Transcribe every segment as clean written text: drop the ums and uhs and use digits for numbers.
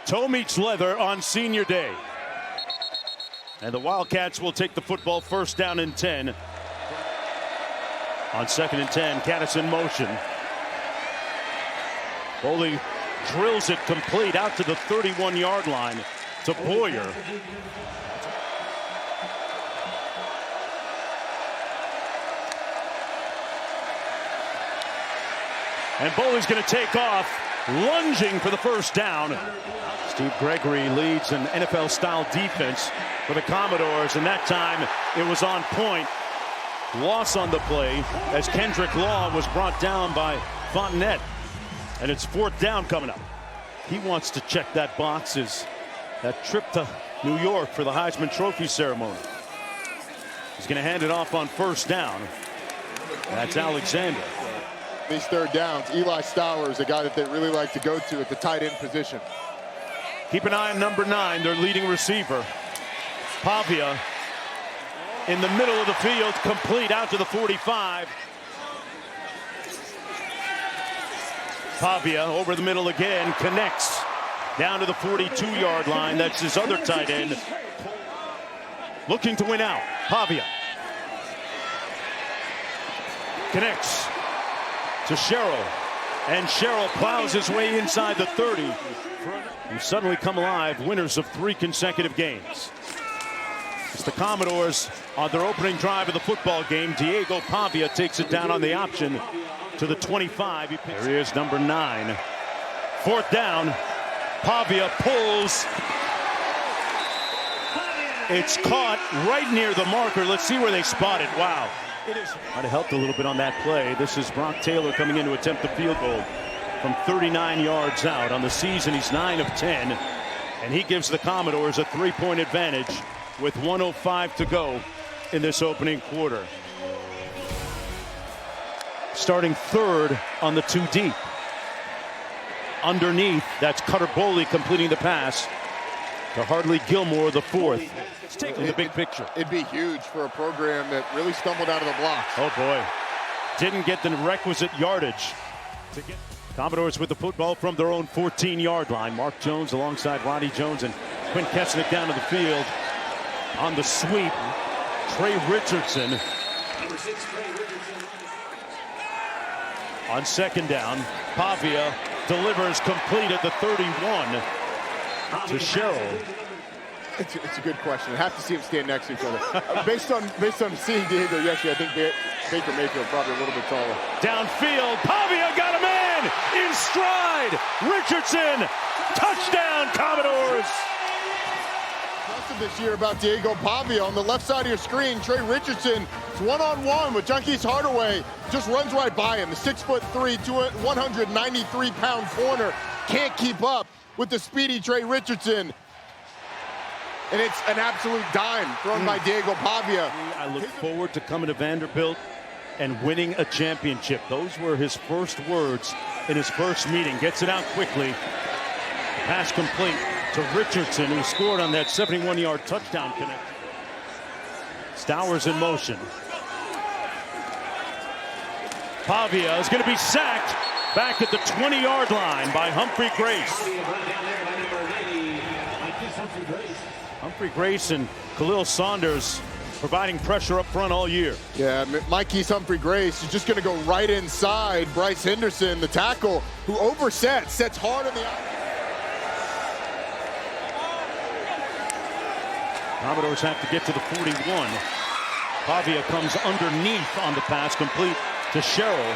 Toe meets leather on senior day. And the Wildcats will take the football first down and 10. On 2nd and 10, Caddis in motion. Boley drills it complete out to the 31-yard line to Boyer. And Boley's going to take off, lunging for the first down. Steve Gregory leads an NFL-style defense for the Commodores, and that time it was on point. Loss on the play as Kendrick Law was brought down by Fontenette. And it's 4th down coming up. He wants to check that box as that trip to New York for the Heisman Trophy ceremony. He's going to hand it off on 1st down. That's Alexander. These 3rd downs, Eli Stowers is a guy that they really like to go to at the tight end position. Keep an eye on number 9, their leading receiver. Pavia in the middle of the field, complete out to the 45. Pavia over the middle again, connects down to the 42-yard line. That's his other tight end. Looking to win out. Pavia connects to Sherrill, and Sherrill plows his way inside the 30. Who suddenly come alive, winners of 3 consecutive games. It's the Commodores on their opening drive of the football game. Diego Pavia takes it down on the option to the 25. There he is, number 9. 4th down. Pavia pulls. It's caught right near the marker. Let's see where they spot it. Wow. Might have helped a little bit on that play. This is Brock Taylor coming in to attempt the field goal from 39 yards out. On the season, he's 9 of 10. And he gives the Commodores a 3-point advantage with 1:05 to go in this opening quarter. Starting 3rd on the 2 deep. Underneath, that's Cutter Boley completing the pass to Hardly Gilmore, the 4th. In the big picture. It'd be huge for a program that really stumbled out of the blocks. Oh boy. Didn't get the requisite yardage to get. Commodores with the football from their own 14-yard line. Mark Jones alongside Ronnie Jones and Quinn Kesnick down to the field. On the sweep, Tre Richardson. On 2nd down, Pavia delivers complete at the 31 to Sherrill. It's a good question. I have to see them stand next to each other. based on seeing Diego yesterday, I think Baker Mayfield probably a little bit taller. Downfield, Pavia got a man in stride. Richardson, touchdown Commodores. This year about Diego Pavia on the left side of your screen. Tre Richardson is one-on-one with Junkies Hardaway. Just runs right by him. The 6'3", 193-pound corner can't keep up with the speedy Tre Richardson. And it's an absolute dime thrown by Diego Pavia. I look forward to coming to Vanderbilt and winning a championship. Those were his first words in his first meeting. Gets it out quickly. Pass complete to Richardson, who scored on that 71-yard touchdown connection. Stowers in motion. Pavia is going to be sacked back at the 20-yard line by Humphrey Grace. Humphrey Grace and Khalil Saunders providing pressure up front all year. Yeah, Mikey's Humphrey Grace is just going to go right inside Bryce Henderson, the tackle, who oversets, sets hard on the outside. Commodores have to get to the 41. Pavia comes underneath on the pass, complete to Sherrill.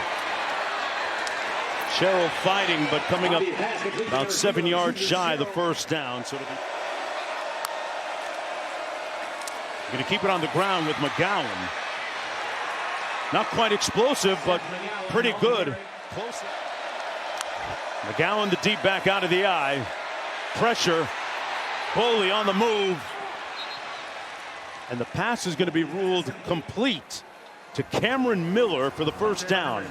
Sherrill fighting, but coming up about 7 yards shy of the 1st down. So going to keep it on the ground with McGowan. Not quite explosive, but pretty good. Close. McGowan, the deep back out of the eye. Pressure. Boley on the move. And the pass is going to be ruled complete to Cameron Miller for the 1st down.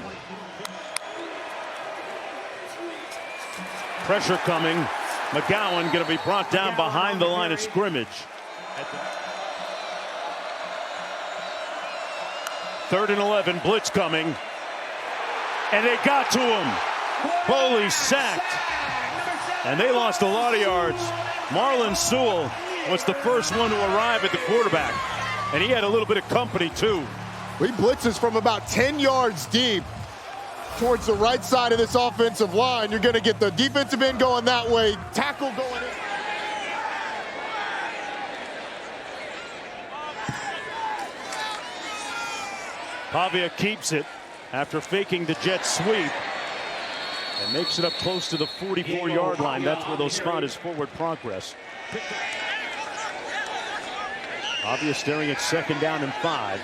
Pressure coming. McGowan going to be brought down behind the line of scrimmage. 3rd and 11, blitz coming. And they got to him. Boley sacked. And they lost a lot of yards. Marlon Sewell was the first one to arrive at the quarterback. And he had a little bit of company, too. He blitzes from about 10 yards deep towards the right side of this offensive line. You're going to get the defensive end going that way, tackle going in. Pavia keeps it after faking the jet sweep and makes it up close to the 44-yard line. That's where they'll spot his forward progress. Pavia staring at 2nd down and 5.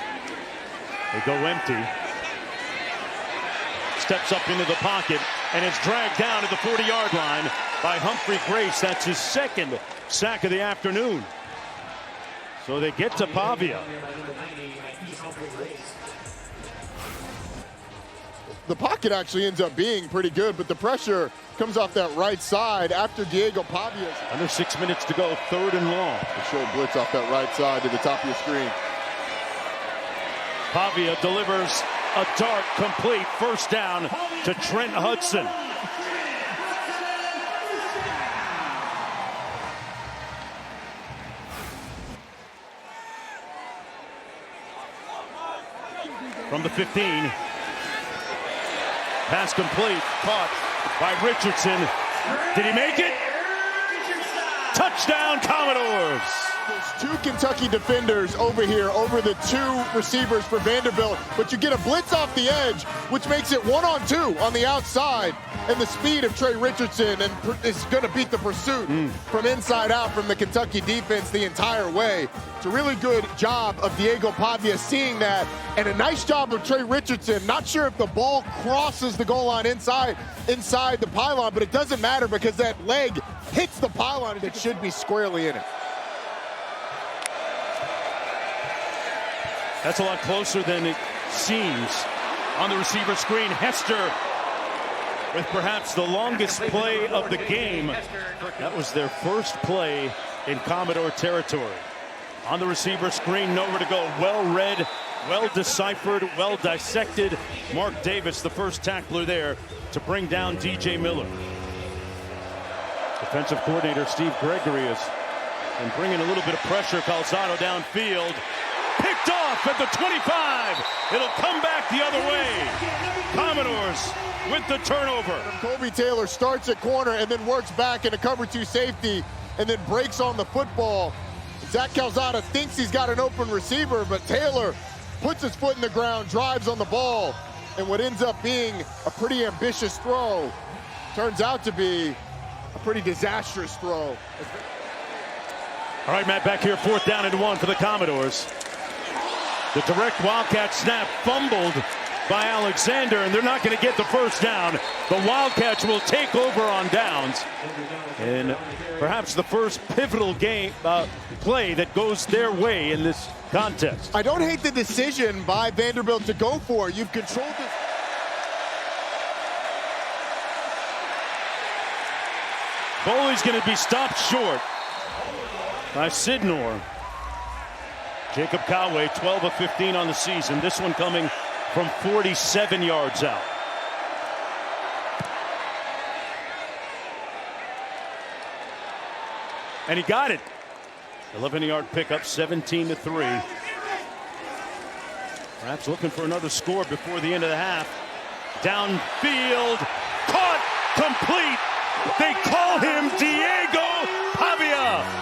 They go empty. Steps up into the pocket and is dragged down to the 40-yard line by Humphrey Grace. That's his 2nd sack of the afternoon. So they get to Pavia. The pocket actually ends up being pretty good, but the pressure comes off that right side after Diego Pavia. Under 6 minutes to go, 3rd and long. The short blitz off that right side to the top of your screen. Pavia delivers a dart complete, 1st down to Trent Hudson. From the 15. Pass complete, caught by Richardson. Did he make it? Touchdown, Commodores! There's 2 Kentucky defenders over here, over the 2 receivers for Vanderbilt, but you get a blitz off the edge, which makes it 1-on-2 on the outside, and the speed of Tre Richardson and is going to beat the pursuit from inside out from the Kentucky defense the entire way. It's a really good job of Diego Pavia seeing that, and a nice job of Tre Richardson. Not sure if the ball crosses the goal line inside the pylon, but it doesn't matter because that leg hits the pylon. It should be squarely in it. That's a lot closer than it seems. On the receiver screen, Hester with perhaps the longest play of the game. That was their first play in Commodore territory. On the receiver screen, nowhere to go. Well read, well deciphered, well dissected. Mark Davis, the first tackler there to bring down DJ Miller. Defensive coordinator Steve Gregory is bringing a little bit of pressure. Calzado downfield. Picked off at the 25. It'll come back the other way. Commodores with the turnover. Colby Taylor starts at corner and then works back in a cover 2 safety and then breaks on the football. Zach Calzada thinks he's got an open receiver, but Taylor puts his foot in the ground, drives on the ball, and what ends up being a pretty ambitious throw turns out to be a pretty disastrous throw. All right, Matt, back here, 4th down and 1 for the Commodores. The direct Wildcat snap fumbled by Alexander, and they're not going to get the 1st down. The Wildcats will take over on downs. And perhaps the first pivotal play that goes their way in this contest. I don't hate the decision by Vanderbilt to go for it. You've controlled it. Boley's going to be stopped short by Sidnor. Jacob Coway, 12 of 15 on the season. This one coming from 47 yards out. And he got it. 11-yard pickup, 17-3. Perhaps looking for another score before the end of the half. Downfield, caught, complete. They call him Diego Pavia.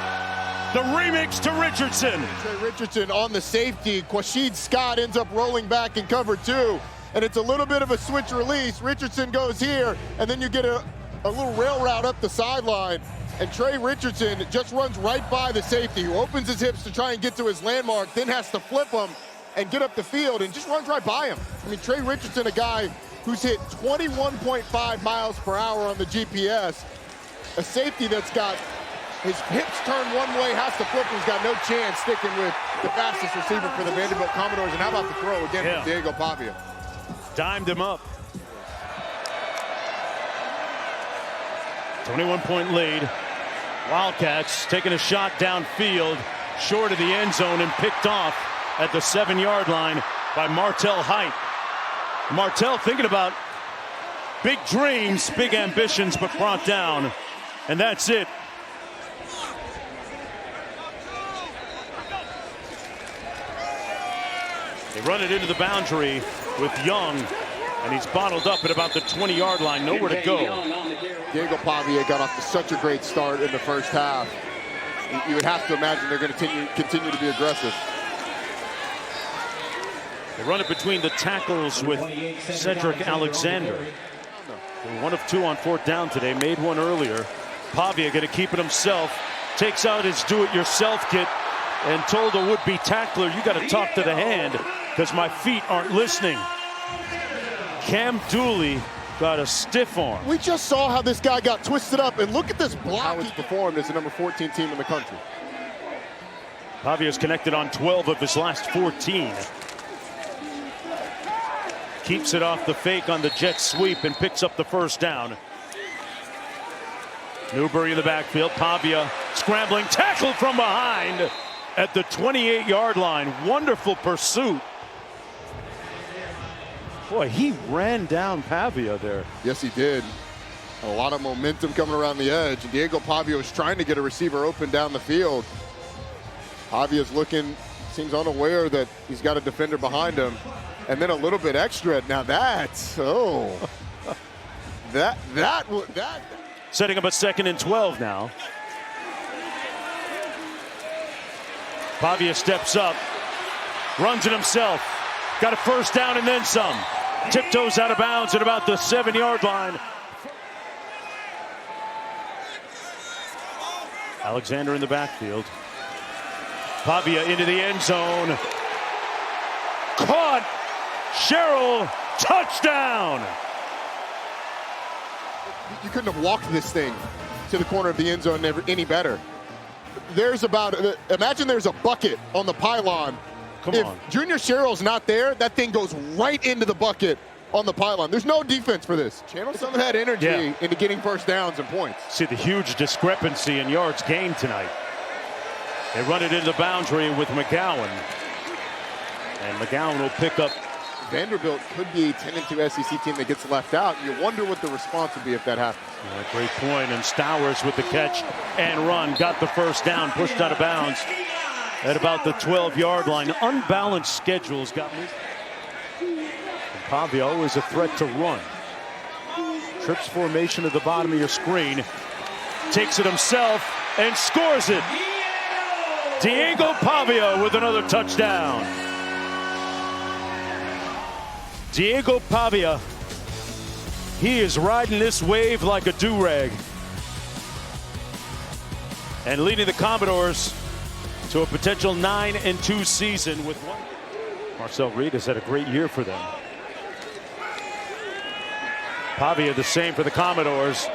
The remix to Richardson. Tre Richardson on the safety. Quashid Scott ends up rolling back in cover 2. And it's a little bit of a switch release. Richardson goes here, and then you get a little rail route up the sideline. And Tre Richardson just runs right by the safety, who opens his hips to try and get to his landmark, then has to flip him and get up the field and just runs right by him. I mean, Tre Richardson, a guy who's hit 21.5 miles per hour on the GPS. A safety that's got his hips turned one way, has to flip, he's got no chance sticking with the fastest receiver for the Vanderbilt Commodores. And how about the throw again from Diego Pavia? Dimed him up. 21-point lead. Wildcats taking a shot downfield, short of the end zone, and picked off at the 7-yard line by Martel Hight. Martel thinking about big dreams, big ambitions, but brought down And that's it. They run it into the boundary with Young, and he's bottled up at about the 20-yard line, nowhere to go. Diego Pavia got off to such a great start in the first half. You would have to imagine they're going to continue to be aggressive. They run it between the tackles with Cedric Alexander. They're 1 of 2 on 4th down today, made one earlier. Pavia going to keep it himself, takes out his do-it-yourself kit, and told a would-be tackler, you got to talk to the hand because my feet aren't listening. Cam Dooley got a stiff arm. We just saw how this guy got twisted up, and look at this block. How it's performed as the number 14 team in the country. Pavia's connected on 12 of his last 14. Keeps it off the fake on the jet sweep and picks up the first down. Newberry in the backfield. Pavia scrambling, tackled from behind at the 28-yard line. Wonderful pursuit. Boy, he ran down Pavia there. Yes, he did. A lot of momentum coming around the edge. Diego Pavia was trying to get a receiver open down the field. Pavia's looking, seems unaware that he's got a defender behind him. And then a little bit extra. Now that's, oh. that. Setting up a 2nd and 12 now. Pavia steps up, runs it himself. Got a first down and then some. Tiptoes out of bounds at about the 7-yard line. Alexander in the backfield. Pavia into the end zone. Caught. Sherrill, touchdown. You couldn't have walked this thing to the corner of the end zone any better. There's about, imagine there's a bucket on the pylon. If Junior Sherrill's not there, that thing goes right into the bucket on the pylon. There's no defense for this. Channel some of that energy into getting first downs and points. See the huge discrepancy in yards gained tonight. They run it into the boundary with McGowan. And McGowan will pick up. Vanderbilt could be a 10-2 SEC team that gets left out. You wonder what the response would be if that happens. Yeah, great point. And Stowers with the catch and run. Got the first down, pushed out of bounds at about the 12-yard line. Unbalanced schedules got me. Pavia always a threat to run. Trips formation at the bottom of your screen. Takes it himself and scores it. Diego Pavia with another touchdown. Diego Pavia, he is riding this wave like a do-rag. And leading the Commodores to a potential 9-2 season with one. Marcel Reed has had a great year for them. Pavia the same for the Commodores.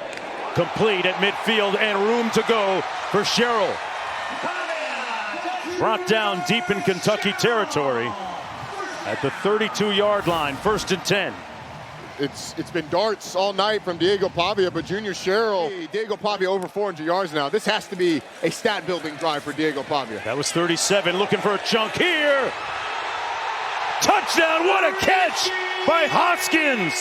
Complete at midfield and room to go for Sherrill. Brought down deep in Kentucky territory at the 32-yard line, 1st and 10. It's been darts all night from Diego Pavia, but Junior Sherrill, Diego Pavia over 400 yards now. This has to be a stat-building drive for Diego Pavia. That was 37, looking for a chunk here. Touchdown, what a catch by Hoskins.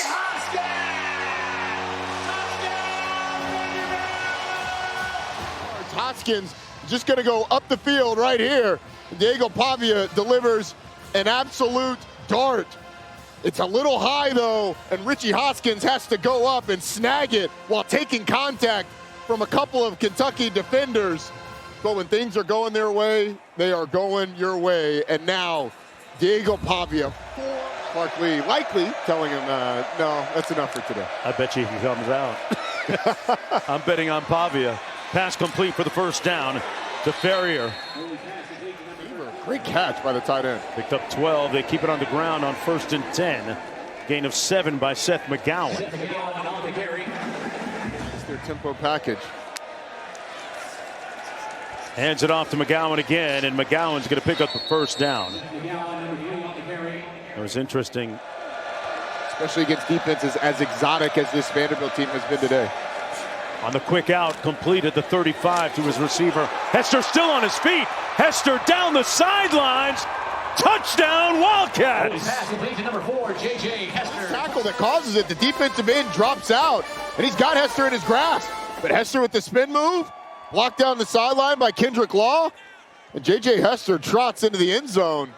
Hoskins just going to go up the field right here. Diego Pavia delivers an absolute dart. It's a little high though, and Richie Hoskins has to go up and snag it while taking contact from a couple of Kentucky defenders. But when things are going their way, they are going your way. And now, Diego Pavia, Clark Lee likely telling him, no, that's enough for today. I bet you he comes out. I'm betting on Pavia. Pass complete for the first down to Ferrier. Great catch by the tight end. Picked up 12. They keep it on the ground on 1st and 10. Gain of 7 by Seth McGowan. It's their tempo package. Hands it off to McGowan again, and McGowan's going to pick up the first down. It was interesting. Especially against defenses as exotic as this Vanderbilt team has been today. On the quick out, complete at the 35 to his receiver. Hester still on his feet. Hester down the sidelines. Touchdown, Wildcats. Pass complete to number 4, J.J. Hester. Tackle that causes it. The defensive end drops out, and he's got Hester in his grasp. But Hester with the spin move, blocked down the sideline by Kendrick Law. And J.J. Hester trots into the end zone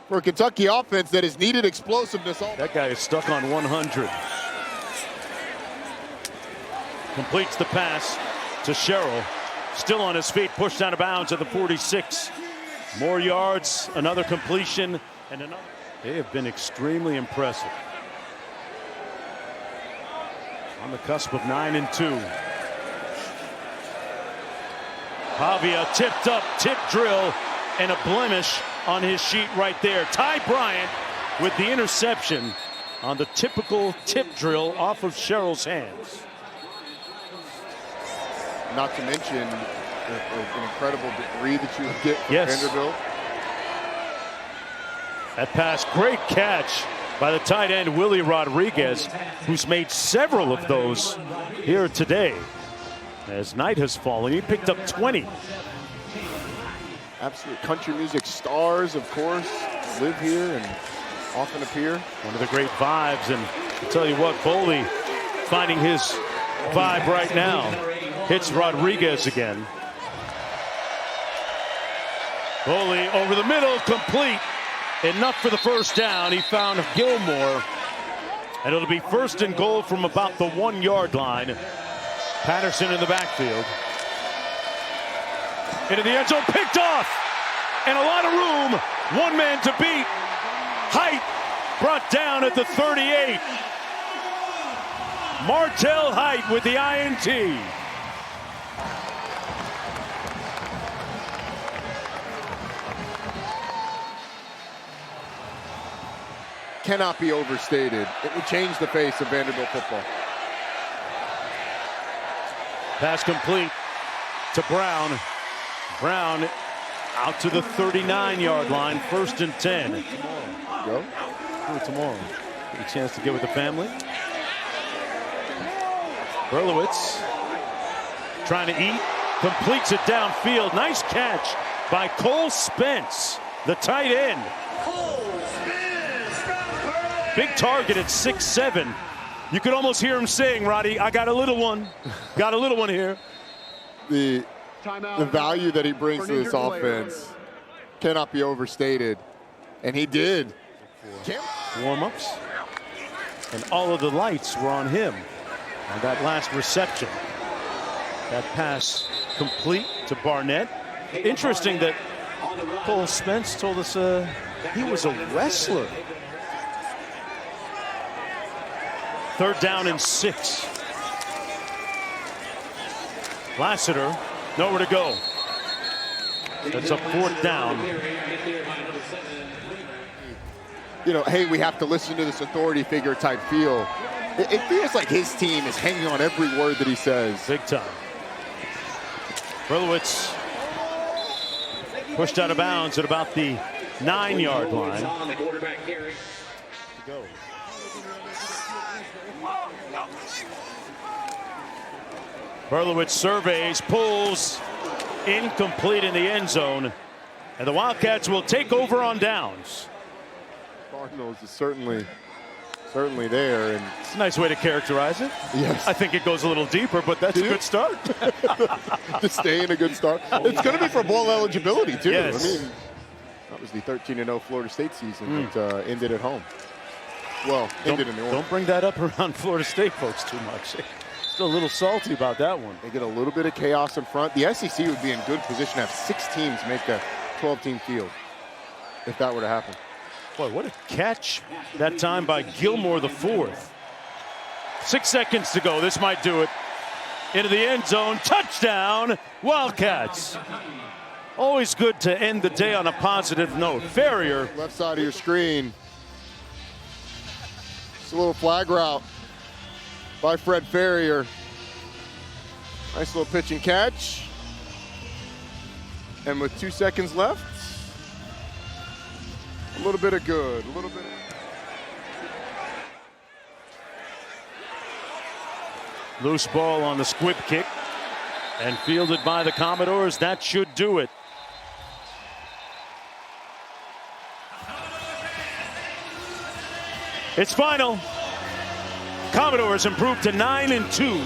for a Kentucky offense that has needed explosiveness. That guy is stuck on 100. Completes the pass to Sherrill. Still on his feet, pushed out of bounds at the 46. More yards, another completion, and another. They have been extremely impressive. On the cusp of 9-2. Pavia tipped up, tip drill, and a blemish on his sheet right there. Ty Bryant with the interception on the typical tip drill off of Sherrill's hands. Not to mention an incredible degree that you would get from Vanderbilt. That pass, great catch by the tight end Willie Rodriguez, who's made several of those here today. As night has fallen, he picked up 20. Absolute country music stars, of course, live here and often appear. One of the great vibes, and I'll tell you what, Boley finding his vibe right now. Hits Rodriguez again. Boley over the middle, complete. Enough for the first down. He found Gilmore, and it'll be 1st and goal from about the 1-yard line. Patterson in the backfield. Into the end zone, picked off, and a lot of room. One man to beat. Hight brought down at the 38. Martel Hight with the INT. Cannot be overstated. It would change the face of Vanderbilt football. Pass complete to Brown. Brown out to the 39-yard line, 1st and 10. Go. Do it tomorrow. Get a chance to get with the family. Berlowitz trying to eat, completes it downfield. Nice catch by Cole Spence, the tight end. Big target at 6'7". You could almost hear him saying, Roddy, I got a little one. Got a little one here. The value that he brings to this offense cannot be overstated. And he did. Warm-ups. And all of the lights were on him on that last reception. That pass complete to Barnett. Interesting that Cole Spence told us he was a wrestler. 3rd down and 6. Lassiter, nowhere to go. That's a 4th down. You know, hey, we have to listen to this authority figure type feel. It feels like his team is hanging on every word that he says. Big time. Berlowitz pushed out of bounds at about the 9-yard line. Go. Berlowitz surveys, pulls, incomplete in the end zone, and the Wildcats will take over on downs. Cardinals is certainly there, and it's a nice way to characterize it. Yes, I think it goes a little deeper, but that's a good start. To stay in a good start. It's going to be for bowl eligibility too. Yes. I mean, that was the 13-0 Florida State season that ended at home. Well, ended in the Don't bring that up around Florida State folks too much. Still a little salty about that one. They get a little bit of chaos in front. The SEC would be in good position to have 6 teams make a 12-team field if that were to happen. Boy, what a catch that time by Gilmore, the 4th. 6 seconds to go. This might do it. Into the end zone. Touchdown, Wildcats. Always good to end the day on a positive note. Ferrier. Left side of your screen. It's a little flag route by Fred Ferrier. Nice little pitch and catch. And with 2 seconds left, a little bit of good, a little bit. Loose ball on the squib kick and fielded by the Commodores. That should do it. It's final. Commodores improved to 9-2.